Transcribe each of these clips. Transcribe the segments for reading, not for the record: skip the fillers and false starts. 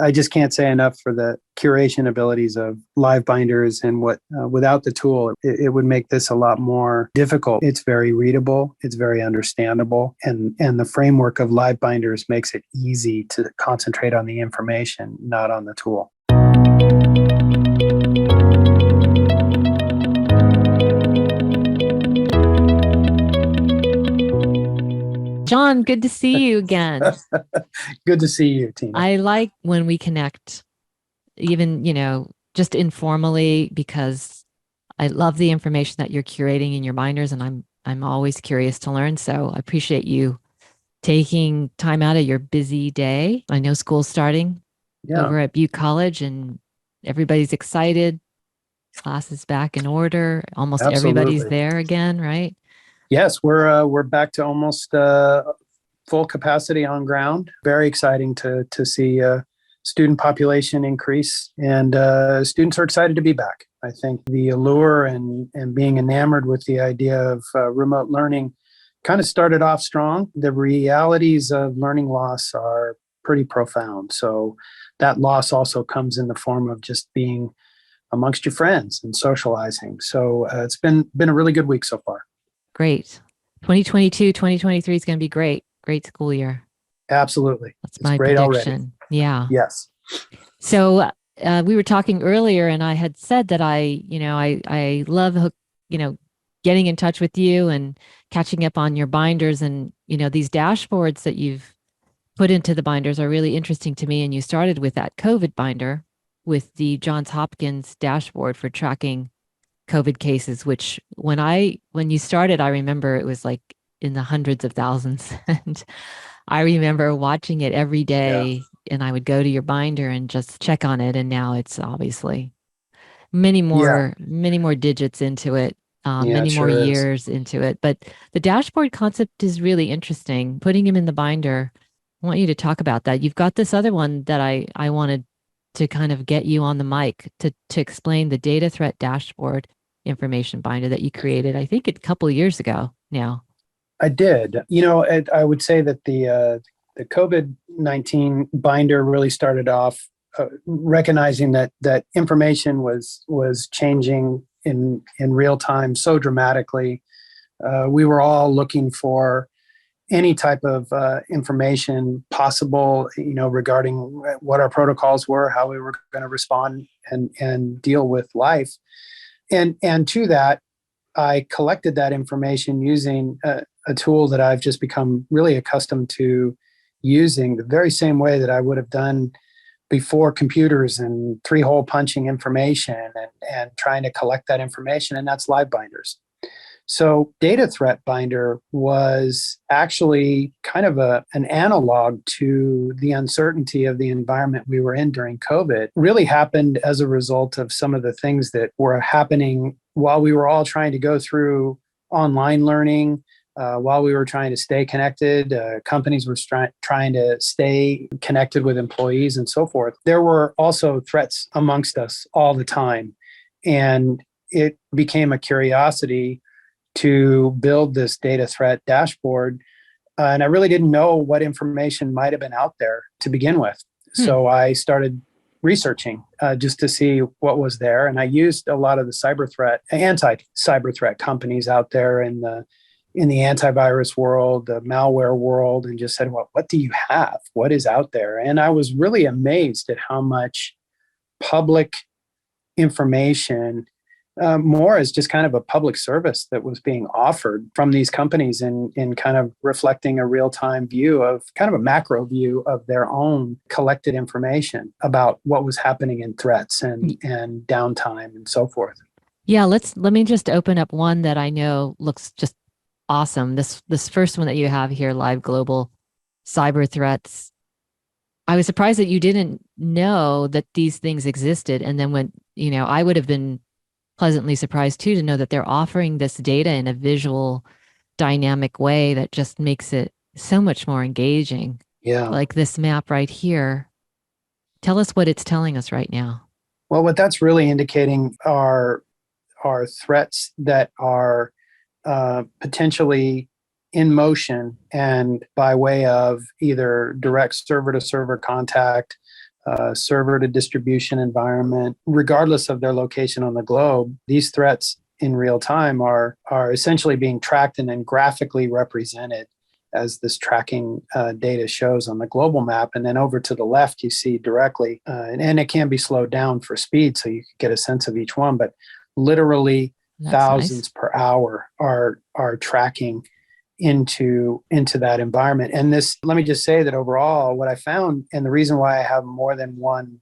I just can't say enough for the curation abilities of LiveBinders and what without the tool, it would make this a lot more difficult. It's very readable, it's very understandable, and the framework of LiveBinders makes it easy to concentrate on the information, not on the tool. John, good to see you again. Good to see you, Tina. I like when we connect, even, just informally, because I love the information that you're curating in your binders, and I'm always curious to learn. So I appreciate you taking time out of your busy day. I know school's starting over at Butte College, and everybody's excited. Class is back in order. Almost everybody's there again, right? Yes, we're back to almost full capacity on ground. Very exciting to see student population increase, and students are excited to be back. I think the allure and being enamored with the idea of remote learning kind of started off strong. The realities of learning loss are pretty profound. So that loss also comes in the form of just being amongst your friends and socializing. So it's been a really good week so far. Great. 2022, 2023 is going to be great. Great school year. Absolutely. That's my prediction. Already. Yeah. Yes. So we were talking earlier, and I had said that I love, getting in touch with you and catching up on your binders, and, these dashboards that you've put into the binders are really interesting to me. And you started with that COVID binder with the Johns Hopkins dashboard for tracking COVID cases, which when you started, I remember it was like in the hundreds of thousands. And I remember watching it every day, and I would go to your binder and just check on it. And now it's obviously many more digits into it, many more years into it. But the dashboard concept is really interesting. Putting them in the binder, I want you to talk about that. You've got this other one that I wanted to kind of get you on the mic to explain the data threat dashboard information binder that you created, I think a couple of years ago now. I did. I would say that the COVID-19 binder really started off recognizing that information was changing in real time so dramatically. We were all looking for any type of information possible, regarding what our protocols were, how we were going to respond and deal with life. And to that, I collected that information using a tool that I've just become really accustomed to using, the very same way that I would have done before computers and three-hole punching information and trying to collect that information, and that's LiveBinders. So Data Threat Binder was actually kind of an analog to the uncertainty of the environment we were in during COVID. Really happened as a result of some of the things that were happening while we were all trying to go through online learning, while we were trying to stay connected. Companies were trying to stay connected with employees and so forth. There were also threats amongst us all the time. And it became a curiosity to build this data threat dashboard. And I really didn't know what information might have been out there to begin with. So I started researching just to see what was there. And I used a lot of the anti-cyber threat companies out there in the antivirus world, the malware world, and just said, well, what do you have? What is out there? And I was really amazed at how much public information, more as just kind of a public service that was being offered from these companies in kind of reflecting a real-time view of kind of a macro view of their own collected information about what was happening in threats and downtime and so forth. Yeah, let me just open up one that I know looks just awesome. This first one that you have here, Live Global Cyber Threats. I was surprised that you didn't know that these things existed. And then when, I would have been pleasantly surprised too to know that they're offering this data in a visual, dynamic way that just makes it so much more engaging. Yeah. Like this map right here. Tell us what it's telling us right now. Well, what that's really indicating are threats that are potentially in motion and by way of either direct server to server contact, server to distribution environment, regardless of their location on the globe. These threats in real time are essentially being tracked and then graphically represented as this tracking data shows on the global map. And then over to the left, you see directly, and it can be slowed down for speed so you can get a sense of each one, but literally thousands per hour are tracking into that environment. And this, let me just say that overall, what I found, and the reason why I have more than one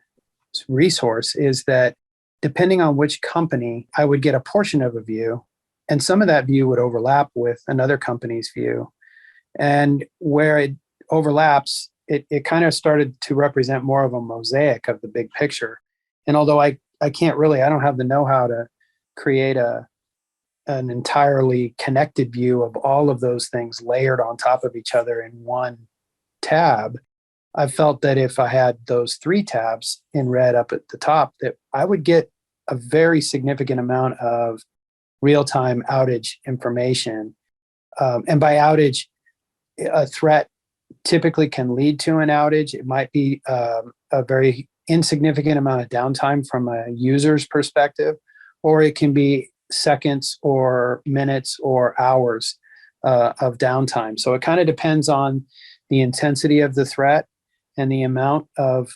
resource, is that depending on which company, I would get a portion of a view, and some of that view would overlap with another company's view. And where it overlaps, it kind of started to represent more of a mosaic of the big picture. And although I don't have the know-how to create an entirely connected view of all of those things layered on top of each other in one tab, I felt that if I had those 3 tabs in red up at the top, that I would get a very significant amount of real-time outage information. And by outage, a threat typically can lead to an outage. It might be a very insignificant amount of downtime from a user's perspective, or it can be seconds or minutes or hours of downtime. So it kind of depends on the intensity of the threat and the amount of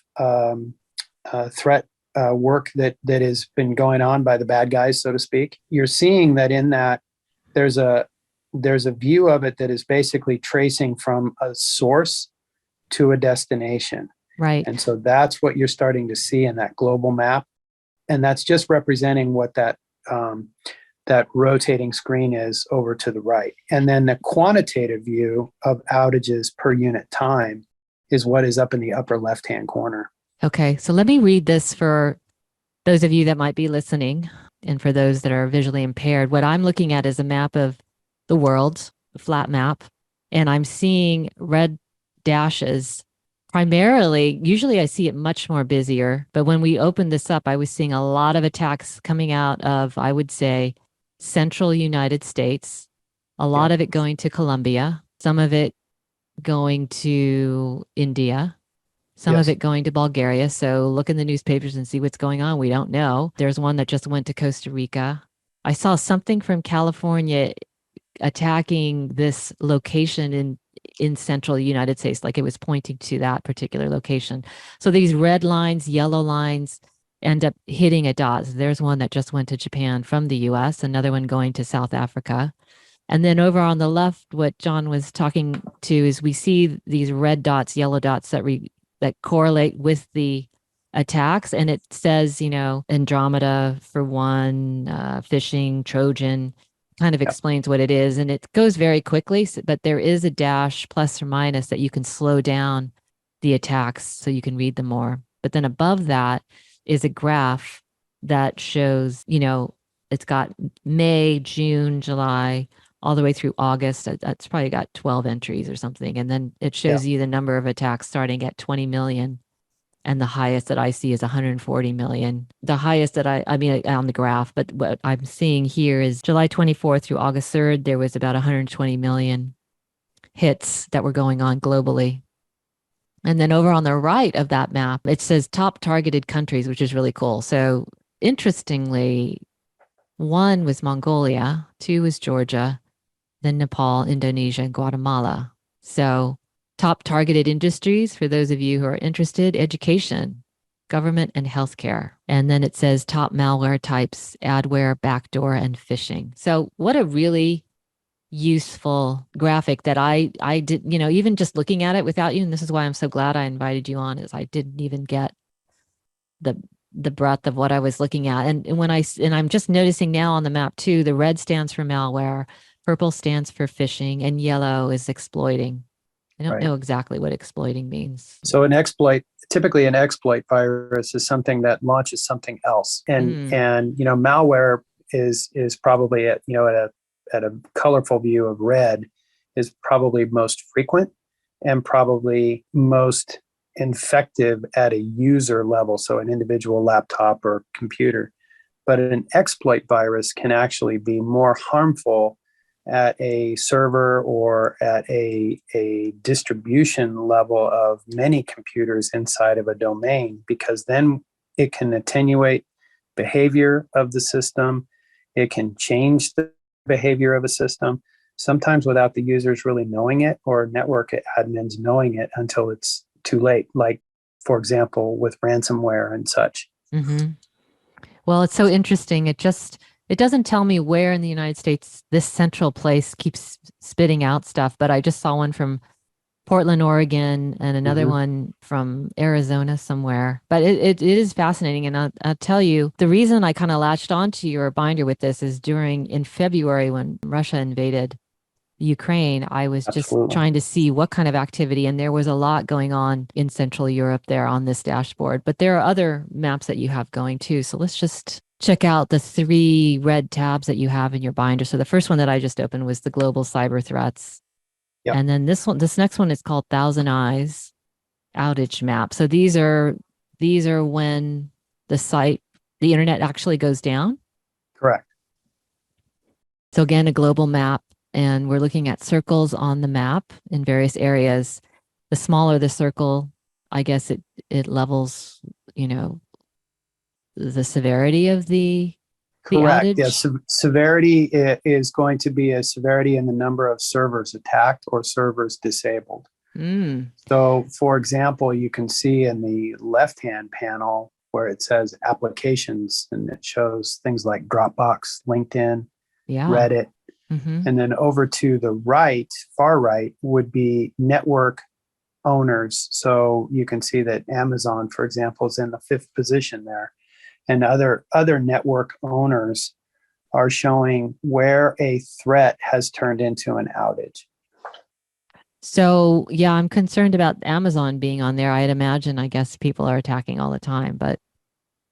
threat work that has been going on by the bad guys, so to speak. You're seeing that in that there's a view of it that is basically tracing from a source to a destination. Right. And so that's what you're starting to see in that global map. And that's just representing what that rotating screen is over to the right. And then the quantitative view of outages per unit time is what is up in the upper left-hand corner. Okay, so let me read this for those of you that might be listening, and for those that are visually impaired. What I'm looking at is a map of the world, a flat map, and I'm seeing red dashes. Primarily, usually I see it much more busier, but when we opened this up, I was seeing a lot of attacks coming out of, I would say, central United States, a lot of it going to Colombia, some of it going to India, some of it going to Bulgaria. So look in the newspapers and see what's going on. We don't know. There's one that just went to Costa Rica. I saw something from California attacking this location in central United States, like it was pointing to that particular location. So these red lines, yellow lines end up hitting at dots. There's one that just went to Japan from the US, another one going to South Africa. And then over on the left, what John was talking to is we see these red dots, yellow dots that correlate with the attacks. And it says, Andromeda for one, phishing, Trojan, kind of explains what it is. And it goes very quickly, but there is a dash plus or minus that you can slow down the attacks so you can read them more. But then above that is a graph that shows, it's got May, June, July, all the way through August. That's probably got 12 entries or something. And then it shows you the number of attacks starting at 20 million. And the highest that I see is 140 million. The highest that I mean, on the graph, but what I'm seeing here is July 24th through August 3rd, there was about 120 million hits that were going on globally. And then over on the right of that map, it says top targeted countries, which is really cool. So interestingly, 1 was Mongolia, 2 was Georgia, then Nepal, Indonesia, and Guatemala. So top targeted industries, for those of you who are interested: education, government, and healthcare. And then it says top malware types: adware, backdoor, and phishing. So what a really useful graphic that I did, even just looking at it without you, and this is why I'm so glad I invited you on, is I didn't even get the breadth of what I was looking at. And I'm just noticing now on the map too, the red stands for malware, purple stands for phishing, and yellow is exploiting. I don't know exactly what exploiting means. So typically an exploit virus is something that launches something else. And malware is probably at a colorful view of red is probably most frequent and probably most infective at a user level, so an individual laptop or computer. But an exploit virus can actually be more harmful at a server or at a distribution level of many computers inside of a domain, because then it can attenuate behavior of the system. It can change the behavior of a system, sometimes without the users really knowing it or network admins knowing it until it's too late, like, for example, with ransomware and such. Mm-hmm. Well, it's so interesting. It doesn't tell me where in the United States this central place keeps spitting out stuff, but I just saw one from Portland, Oregon, and another one from Arizona somewhere. But it is fascinating. And I'll tell you, the reason I kind of latched onto your binder with this is in February when Russia invaded Ukraine, I was just trying to see what kind of activity, and there was a lot going on in Central Europe there on this dashboard. But there are other maps that you have going too. So let's just check out the 3 red tabs that you have in your binder. So the first one that I just opened was the global cyber threats. Yep. And then this next one is called Thousand Eyes Outage Map. So these are when the internet actually goes down. Correct. So again, a global map, and we're looking at circles on the map in various areas. The smaller the circle, I guess it levels, the severity of the Correct. outage. Yes, severity is going to be a severity in the number of servers attacked or servers disabled. So, for example, you can see in the left-hand panel where it says applications, and it shows things like Dropbox, LinkedIn, Reddit. And then over to the right, far right, would be network owners. So you can see that Amazon, for example, is in the 5th position there. And other network owners are showing where a threat has turned into an outage. So, yeah, I'm concerned about Amazon being on there. I'd imagine, I guess people are attacking all the time, but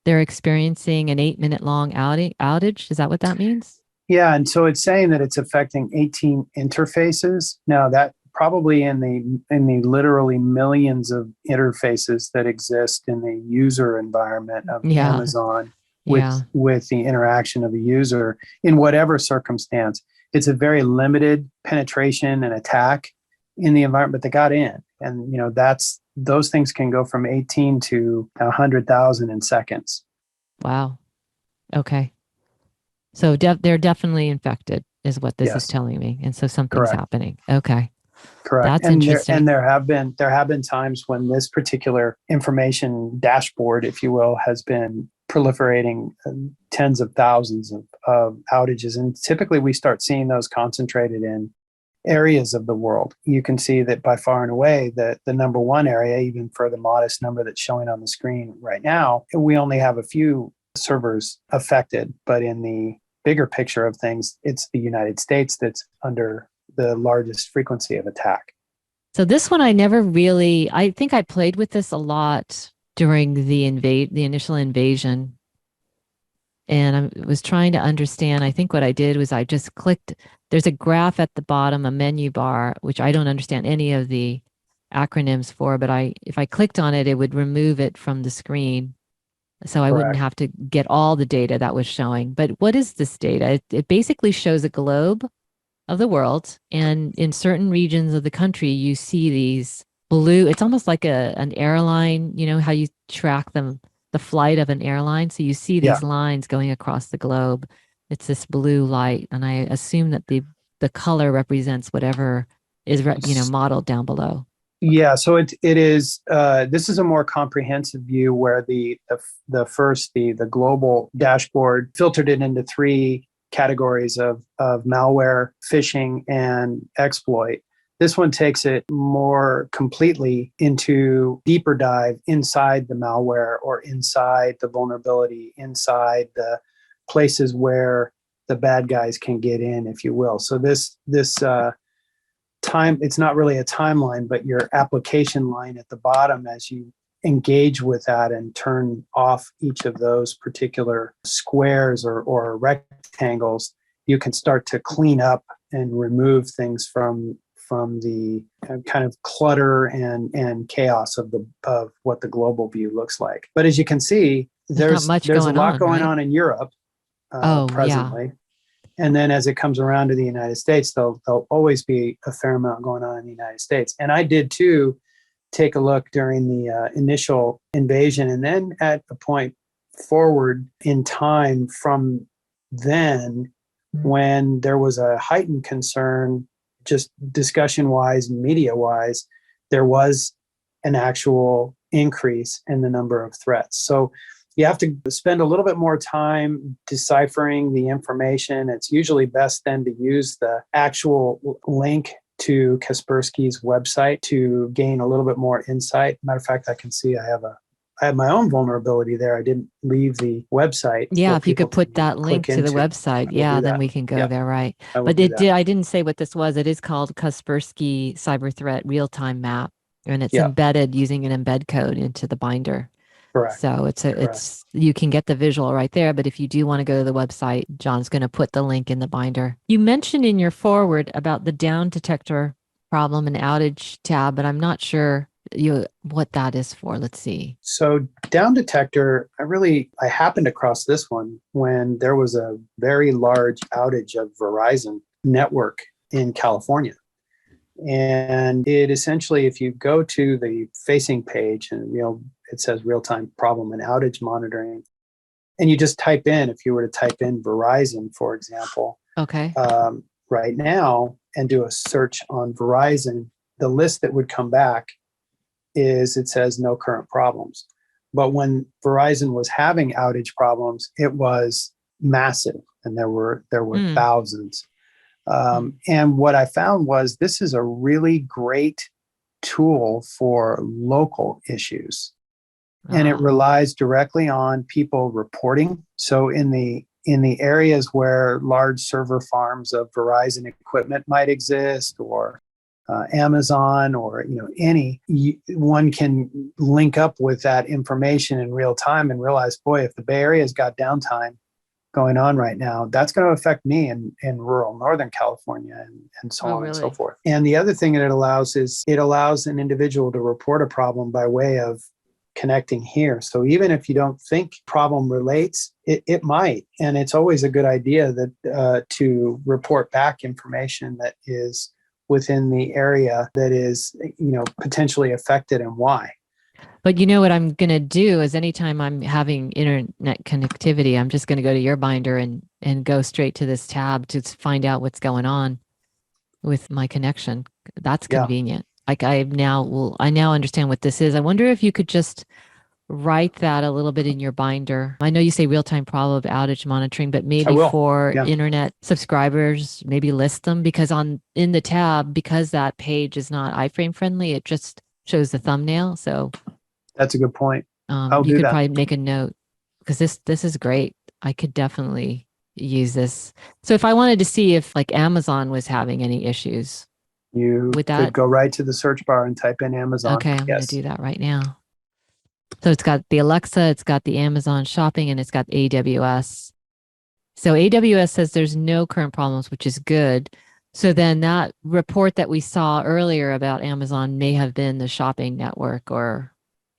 they're experiencing an 8-minute long outage. Is that what that means? Yeah, and so it's saying that it's affecting 18 interfaces. Now, that probably in the literally millions of interfaces that exist in the user environment of Amazon with the interaction of a user in whatever circumstance. It's a very limited penetration and attack in the environment, but they got in. And those things can go from 18 to 100,000 in seconds. Wow. Okay. So they're definitely infected is what this is telling me. And so something's happening. Okay. Correct. That's interesting. And there have been times when this particular information dashboard, if you will, has been proliferating tens of thousands of outages. And typically we start seeing those concentrated in areas of the world. You can see that by far and away the number one area, even for the modest number that's showing on the screen right now, we only have a few servers affected. But in the bigger picture of things, it's the United States that's under the largest frequency of attack. So this one, I think I played with this a lot during the initial invasion. And I was trying to understand. I think what I did was I just clicked, there's a graph at the bottom, a menu bar, which I don't understand any of the acronyms for, but if I clicked on it, it would remove it from the screen. So I wouldn't have to get all the data that was showing. But what is this data? It basically shows a globe of the world. And in certain regions of the country, you see these blue, it's almost like an airline, how you track the flight of an airline. So you see these lines going across the globe. It's this blue light. And I assume that the color represents whatever is, modeled down below. Yeah, so it is. This is a more comprehensive view where the global dashboard filtered it into 3 categories of malware, phishing, and exploit. This one takes it more completely into deeper dive inside the malware or inside the vulnerability, inside the places where the bad guys can get in, if you will. So this time, it's not really a timeline, but your application line at the bottom as you engage with that and turn off each of those particular squares or rectangles, you can start to clean up and remove things from the kind of clutter and chaos of what the global view looks like. But as you can see, there's a lot going on in Europe presently. And then as it comes around to the United States, there'll always be a fair amount going on in the United States. And I did too take a look during the initial invasion, and then at a point forward in time from then, when there was a heightened concern, just discussion wise, media wise, there was an actual increase in the number of threats. So you have to spend a little bit more time deciphering the information. It's usually best then to use the actual link to Kaspersky's website to gain a little bit more insight. Matter of fact, I can see I have my own vulnerability there. I didn't leave the website. Yeah, if you could put that link to the website, yeah, then we can go there, right? But I didn't say what this was. It is called Kaspersky Cyber Threat Real-Time Map, and it's embedded using an embed code into the binder. Correct. So it's you can get the visual right there, but if you do want to go to the website, John's going to put the link in the binder. You mentioned in your forward about the down detector problem and outage tab, but I'm not sure what that is for. Let's see. So down detector, I happened across this one when there was a very large outage of Verizon network in California. And it essentially, if you go to the facing page and it says real-time problem and outage monitoring, and you just type in, if you were to type in Verizon, for example, right now, and do a search on Verizon, the list that would come back it says no current problems. But when Verizon was having outage problems, it was massive, and there were thousands. And what I found was this is a really great tool for local issues. And it relies directly on people reporting. So in the areas where large server farms of Verizon equipment might exist, or Amazon, or one can link up with that information in real time and realize, boy, if the Bay Area's got downtime going on right now, that's going to affect me in rural Northern California and so on and so forth. And the other thing that it allows is it allows an individual to report a problem by way of connecting here. So even if you don't think problem relates, it might. And it's always a good idea that to report back information that is within the area that is, potentially affected and why. But you know what I'm going to do is anytime I'm having internet connectivity, I'm just going to go to your binder and go straight to this tab to find out what's going on with my connection. That's convenient. Like I now understand what this is. I wonder if you could just write that a little bit in your binder. I know you say real-time problem of outage monitoring, but maybe for internet subscribers, maybe list them, because in the tab, because that page is not iframe friendly, it just shows the thumbnail. So that's a good point. You could probably make a note, because this is great. I could definitely use this. So if I wanted to see if like Amazon was having any issues, you could go right to the search bar and type in Amazon. Okay, I'm going to do that right now. So it's got the Alexa, it's got the Amazon shopping, and it's got AWS. So AWS says there's no current problems, which is good. So then that report that we saw earlier about Amazon may have been the shopping network or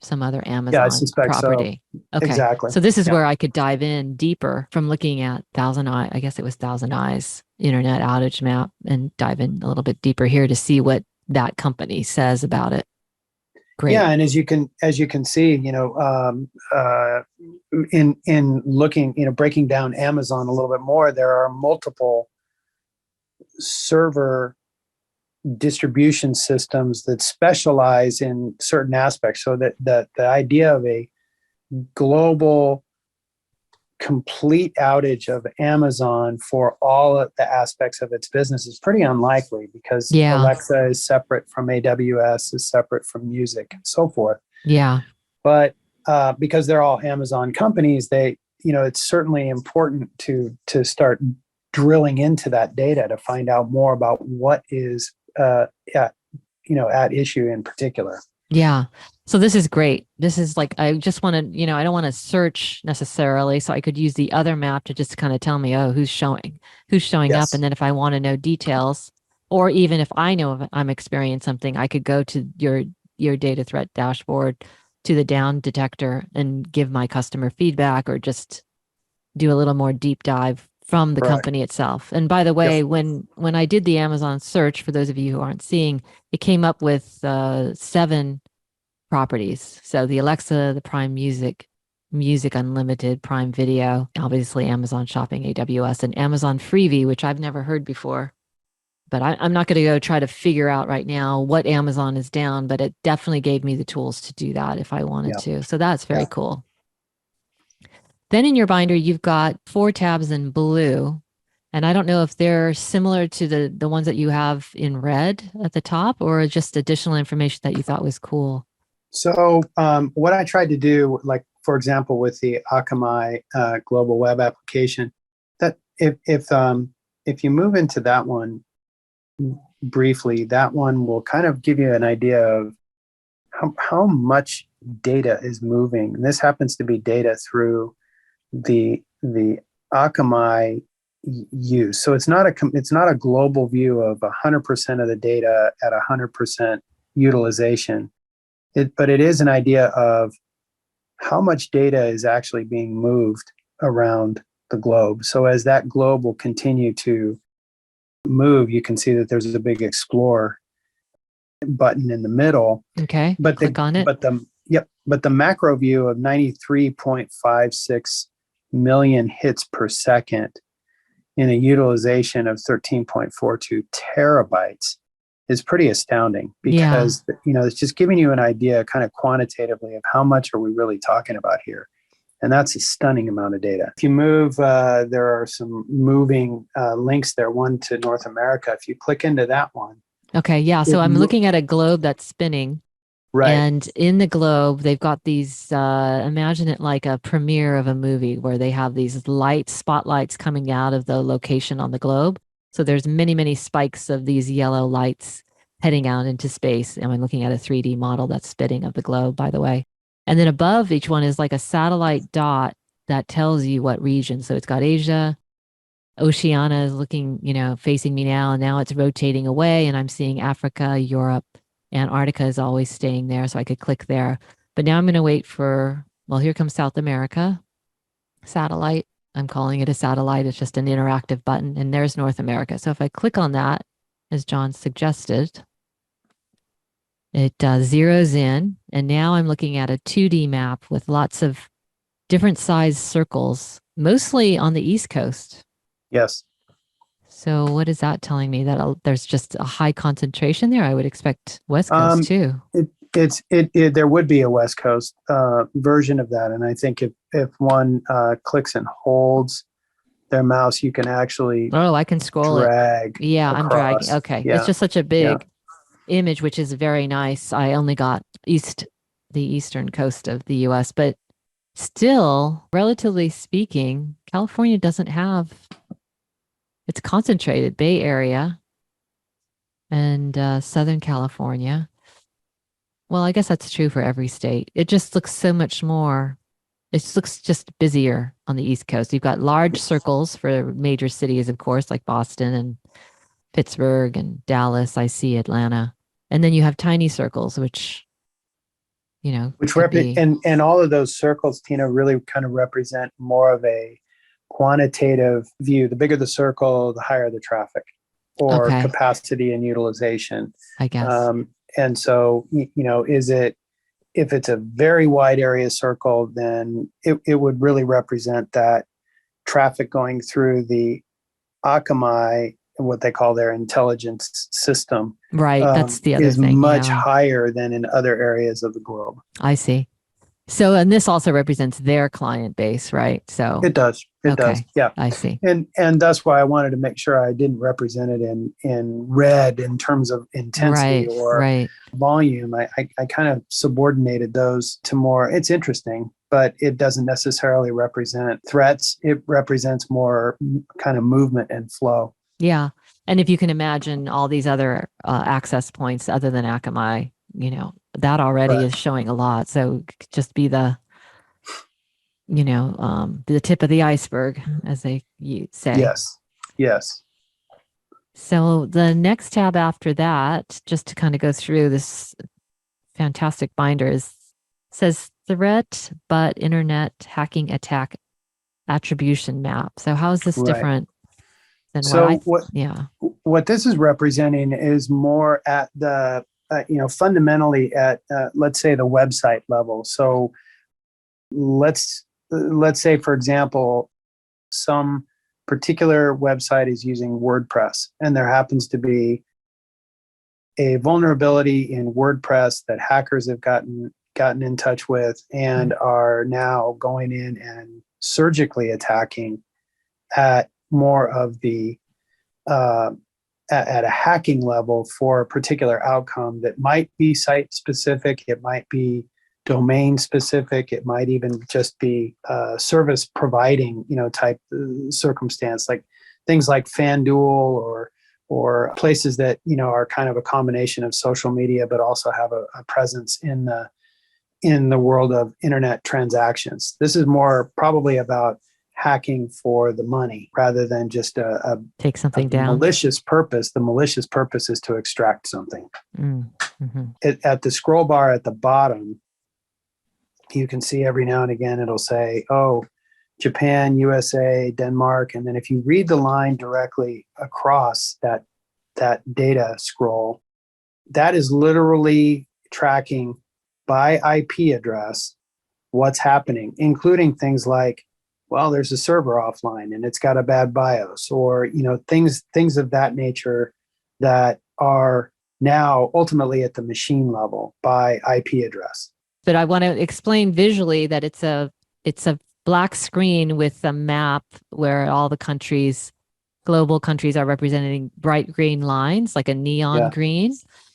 some other Amazon property. So. Okay. Exactly. So this is where I could dive in deeper from looking at Thousand Eyes Internet Outage Map, and dive in a little bit deeper here to see what that company says about it. Great. Yeah, and as you can see, in looking, breaking down Amazon a little bit more, there are multiple server distribution systems that specialize in certain aspects. So that the idea of a global complete outage of Amazon for all of the aspects of its business is pretty unlikely, because Alexa is separate from AWS, is separate from music, and so forth. Yeah. But because they're all Amazon companies, it's certainly important to start drilling into that data to find out more about what is at issue in particular. Yeah. So this is great. This is like, I just want to, I don't want to search necessarily. So I could use the other map to just kind of tell me, who's showing up. And then if I want to know details, or even if I know if I'm experiencing something, I could go to your data threat dashboard, to the down detector, and give my customer feedback, or just do a little more deep dive from the Correct. company itself. And by the way, when I did the Amazon search, for those of you who aren't seeing, it came up with 7 properties. So the Alexa, the Prime Music, Music Unlimited, Prime Video, obviously Amazon Shopping, AWS, and Amazon Freebie, which I've never heard before. But I'm not going to go try to figure out right now what Amazon is down, but it definitely gave me the tools to do that if I wanted to. So that's very cool. Then in your binder, you've got 4 tabs in blue. And I don't know if they're similar to the ones that you have in red at the top, or just additional information that you thought was cool. So what I tried to do, like, for example, with the Akamai global web application, that if you move into that one briefly, that one will kind of give you an idea of how much data is moving. And this happens to be data through the Akamai use. So it's not a global view of 100% of the data at 100% utilization. But it is an idea of how much data is actually being moved around the globe. So as that globe will continue to move, you can see that there's a big explore button in the middle. Okay. But click on it. But the macro view of 93.56 million hits per second in a utilization of 13.42 terabytes is pretty astounding, because it's just giving you an idea kind of quantitatively of how much are we really talking about here. And that's a stunning amount of data. If you move, there are some moving links there, one to North America. If you click into that one. Okay, yeah. So I'm looking at a globe that's spinning. Right. And in the globe, they've got these, imagine it like a premiere of a movie where they have these spotlights coming out of the location on the globe. So there's many, many spikes of these yellow lights heading out into space. And I'm looking at a 3D model that's spitting of the globe, by the way. And then above each one is like a satellite dot that tells you what region. So it's got Asia, Oceania is looking, facing me now, and now it's rotating away, and I'm seeing Africa, Europe, Antarctica is always staying there, so I could click there. But now I'm going to wait for, well, here comes South America, satellite. I'm calling it a satellite. It's just an interactive button, and there's North America. So if I click on that, as John suggested, it zeroes in, and now I'm looking at a 2D map with lots of different size circles, mostly on the East Coast. Yes. So what is that telling me? That there's just a high concentration there? I would expect West Coast too. There would be a West Coast version of that. And I think if one clicks and holds their mouse, you can actually I can scroll drag. Yeah, across. I'm dragging. Okay. Yeah. It's just such a big image, which is very nice. I only got the eastern coast of the US, but still, relatively speaking, California doesn't have, it's concentrated, Bay Area and Southern California. Well, I guess that's true for every state. It just looks so much more, it looks just busier on the East Coast. You've got large circles for major cities, of course, like Boston and Pittsburgh and Dallas. I see Atlanta. And then you have tiny circles, which and all of those circles, Tina, really kind of represent more of a quantitative view. The bigger the circle, the higher the traffic or capacity and utilization, I guess. And so, if it's a very wide area circle, then it would really represent that traffic going through the Akamai, what they call their intelligence system. Right. That's the other thing. Is much higher than in other areas of the globe. I see. So, and this also represents their client base, right? So it does. It does. Yeah. I see. And that's why I wanted to make sure I didn't represent it in red in terms of intensity or volume. I kind of subordinated those to more. It's interesting, but it doesn't necessarily represent threats. It represents more kind of movement and flow. Yeah. And if you can imagine all these other access points other than Akamai, that already is showing a lot. So it could just be the tip of the iceberg, as they say. Yes. So the next tab after that, just to kind of go through this fantastic binder, says threat, but internet hacking attack attribution map. So how is this Right. different than So yeah. what this is representing is more at the fundamentally at let's say the website level. So let's say, for example, some particular website is using WordPress, and there happens to be a vulnerability in WordPress that hackers have gotten in touch with and are now going in and surgically attacking at more of the at a hacking level for a particular outcome that might be site specific, it might be domain specific, it might even just be service providing type circumstance, like things like FanDuel or places that are kind of a combination of social media but also have a presence in the world of internet transactions. This is more probably about hacking for the money rather than just take something down. Malicious purpose. The malicious purpose is to extract something. Mm-hmm. At the scroll bar at the bottom, you can see every now and again it'll say, oh, Japan, USA, Denmark. And then if you read the line directly across that data scroll, that is literally tracking by IP address what's happening, including things like, well, there's a server offline and it's got a bad BIOS, or things of that nature that are now ultimately at the machine level by IP address. But I want to explain visually that it's a black screen with a map where all the global countries are representing bright green lines, like a neon green.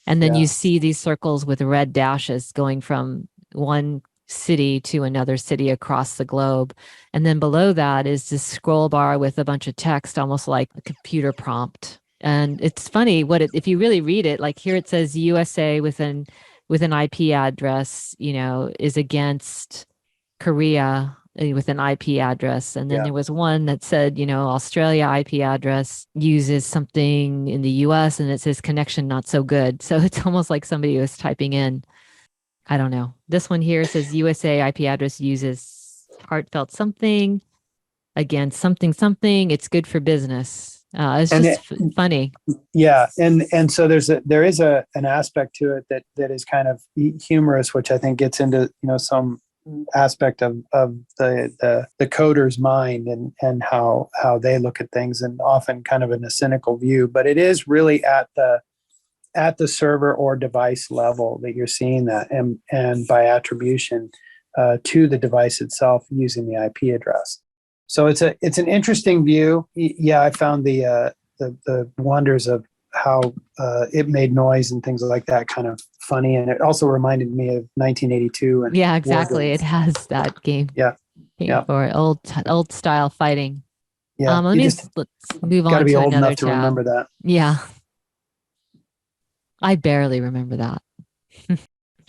And then you see these circles with red dashes going from one city to another city across the globe. And then below that is this scroll bar with a bunch of text, almost like a computer prompt. And it's funny if you really read it, like here it says USA with an IP address, is against Korea with an IP address. And then there was one that said, Australia IP address uses something in the US and it says connection not so good. So it's almost like somebody was typing in, I don't know. This one here says USA IP address uses heartfelt something against something. It's good for business. It's just funny. Yeah, and so there is an aspect to it that is kind of humorous, which I think gets into some aspect of the coder's mind and how they look at things, and often kind of in a cynical view. But it is really at the server or device level that you're seeing that, and by attribution to the device itself using the IP address. So it's an interesting view. Yeah, I found the wonders of how it made noise and things like that kind of funny, and it also reminded me of 1982. And yeah, exactly. It has that game. Yeah. For old style fighting. Yeah. Let's move on to another tab. Got to be old enough to remember that. Yeah. I barely remember that.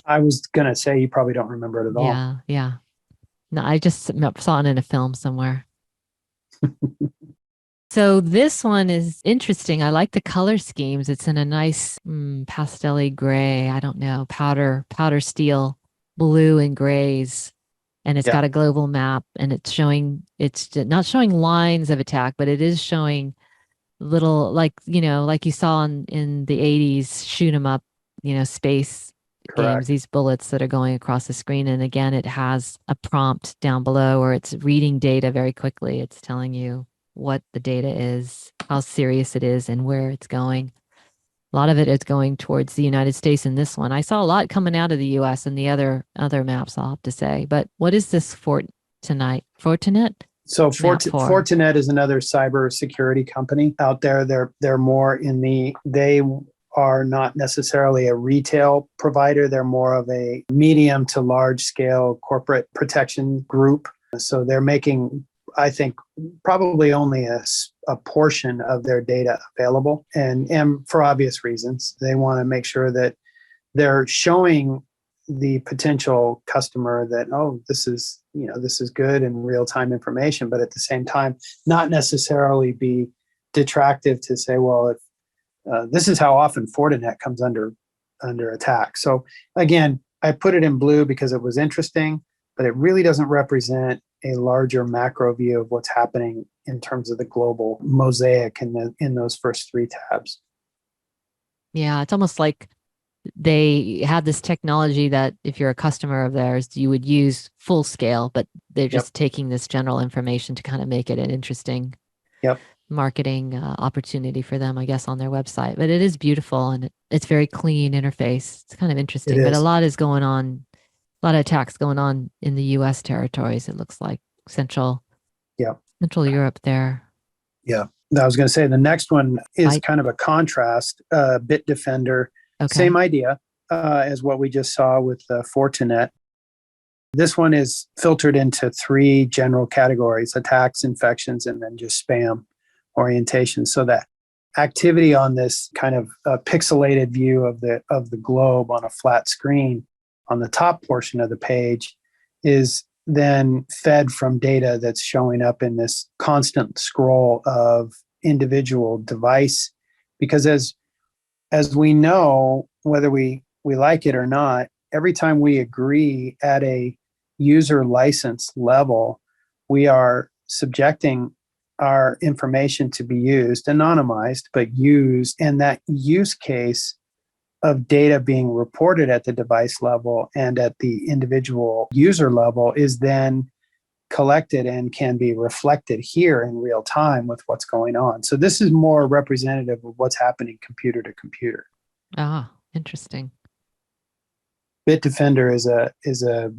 I was gonna say you probably don't remember it at all. Yeah. No, I just saw it in a film somewhere. So this one is interesting. I like the color schemes. It's in a nice pastel-y gray. I don't know, powder steel, blue and grays. And it's got a global map, and it's not showing lines of attack, but it is showing little, like you saw in the 80s, shoot 'em up, space games, these bullets that are going across the screen. And again, it has a prompt down below where it's reading data very quickly. It's telling you what the data is, how serious it is, and where it's going. A lot of it is going towards the United States in this one. I saw a lot coming out of the US and the other maps, I'll have to say. But what is this Fortinet? So Fortinet is another cyber security company out there. They're more they are not necessarily a retail provider. They're more of a medium to large scale corporate protection group. So they're making, I think, probably only a portion of their data available. And for obvious reasons, they want to make sure that they're showing the potential customer that, oh, this is good and real-time information, but at the same time, not necessarily be detractive to say, well, if this is how often Fortinet comes under attack. So again, I put it in blue because it was interesting, but it really doesn't represent a larger macro view of what's happening in terms of the global mosaic in those first three tabs. Yeah, it's almost like they have this technology that if you're a customer of theirs, you would use full scale, but they're just taking this general information to kind of make it an interesting marketing opportunity for them, I guess, on their website. But it is beautiful and it's very clean interface. It's kind of interesting, but a lot is going on, a lot of attacks going on in the US territories. It looks like Central Europe there. Yeah. I was going to say the next one is kind of a contrast, Bitdefender. Same idea as what we just saw with Fortinet. This one is filtered into three general categories: attacks, infections, and then just spam orientation. So that activity on this kind of pixelated view of the globe on a flat screen on the top portion of the page is then fed from data that's showing up in this constant scroll of individual device. Because as we know, whether we like it or not, every time we agree at a user license level, we are subjecting our information to be used, anonymized, but used. And that use case of data being reported at the device level and at the individual user level is then collected and can be reflected here in real time with what's going on. So this is more representative of what's happening computer to computer. Ah, interesting. Bitdefender is a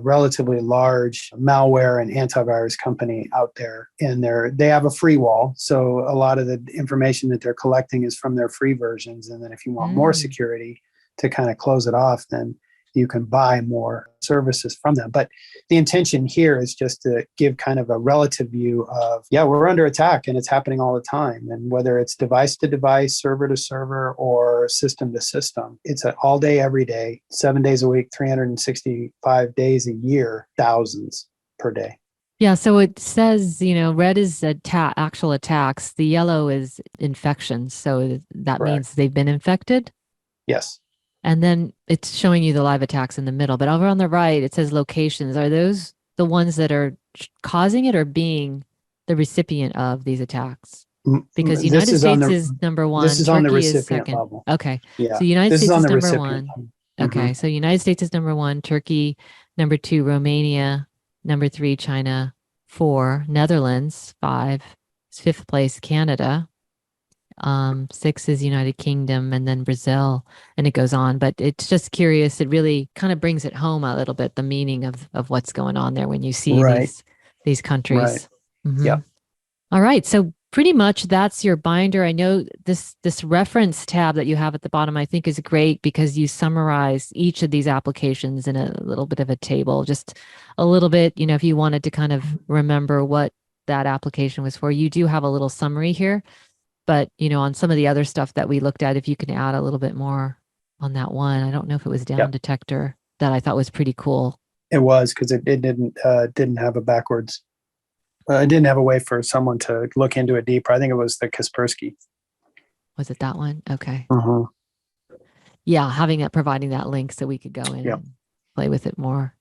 relatively large malware and antivirus company out there, and they have a free wall. So a lot of the information that they're collecting is from their free versions. And then if you want more security to kind of close it off, then you can buy more services from them. But the intention here is just to give kind of a relative view of, we're under attack and it's happening all the time. And whether it's device to device, server to server, or system to system, it's all day, every day, 7 days a week, 365 days a year, thousands per day. Yeah, so it says, red is actual attacks. The yellow is infections. So that means they've been infected? Yes. And then it's showing you the live attacks in the middle. But over on the right, it says locations. Are those the ones that are causing it or being the recipient of these attacks? Because United States is number one. This is Turkey on the is recipient second. level. Okay. Yeah. So United States is number one. Okay. Mm-hmm. So United States is number one. Turkey, number two. Romania, number three. China, 4. Netherlands, 5. Fifth place, Canada. 6 is United Kingdom, and then Brazil, and it goes on. But it's just curious. It really kind of brings it home a little bit, the meaning of what's going on there when you see these countries. Right. Mm-hmm. Yeah. All right. So pretty much that's your binder. I know this reference tab that you have at the bottom, I think, is great because you summarize each of these applications in a little bit of a table, just a little bit, if you wanted to kind of remember what that application was for. You do have a little summary here. But, on some of the other stuff that we looked at, if you can add a little bit more on that one, I don't know if it was down Detector that I thought was pretty cool. It was, because it didn't have a backwards. It didn't have a way for someone to look into it deeper. I think it was the Kaspersky. Was it that one? Okay. Uh-huh. Yeah, providing that link so we could go in and play with it more.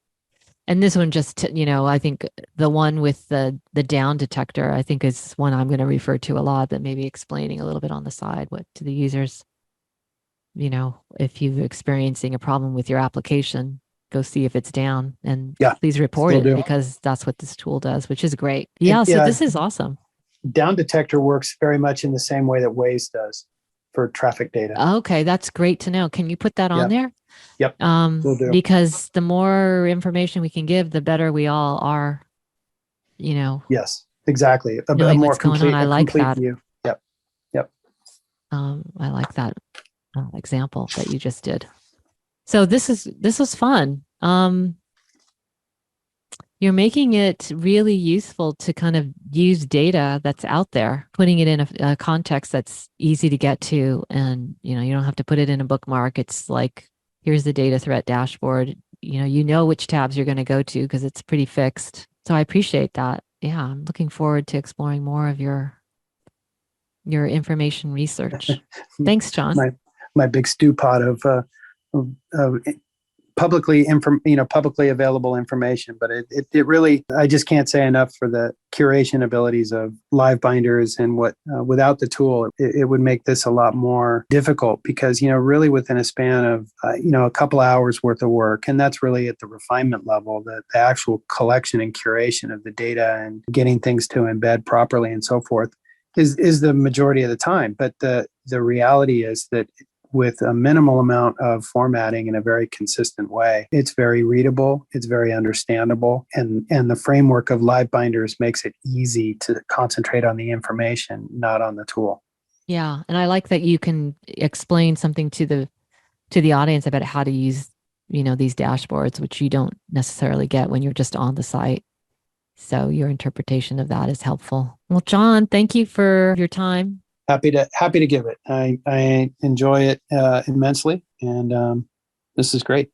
And this one just, I think the one with the down detector, I think is one I'm going to refer to a lot, but maybe explaining a little bit on the side what to the users, if you're experiencing a problem with your application, go see if it's down and please report it because that's what this tool does, which is great. So this is awesome. Down detector works very much in the same way that Waze does for traffic data. Okay, that's great to know. Can you put that on there? Yep. Will do. Because the more information we can give, the better we all are, Yes, exactly. A knowing more what's going complete, on. I like complete that. view. Yep. I like that example that you just did. So this was fun. You're making it really useful to kind of use data that's out there, putting it in a context that's easy to get to. And, you don't have to put it in a bookmark. It's like, here's the data threat dashboard. You know which tabs you're going to go to because it's pretty fixed. So I appreciate that. Yeah, I'm looking forward to exploring more of your information research. Thanks, John. My big stew pot of publicly available information. But it really, I just can't say enough for the curation abilities of LiveBinders, and without the tool, it would make this a lot more difficult, because really within a span of a couple hours worth of work, and that's really at the refinement level, the actual collection and curation of the data and getting things to embed properly and so forth is the majority of the time. But the reality is that with a minimal amount of formatting in a very consistent way, it's very readable, it's very understandable, and the framework of LiveBinders makes it easy to concentrate on the information, not on the tool. Yeah, and I like that you can explain something to the audience about how to use these dashboards, which you don't necessarily get when you're just on the site. So your interpretation of that is helpful. Well, John, thank you for your time. Happy to give it. I enjoy it immensely, and this is great.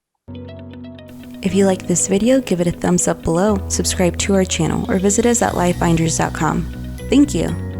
If you like this video, give it a thumbs up below, subscribe to our channel, or visit us at livebinders.com. Thank you.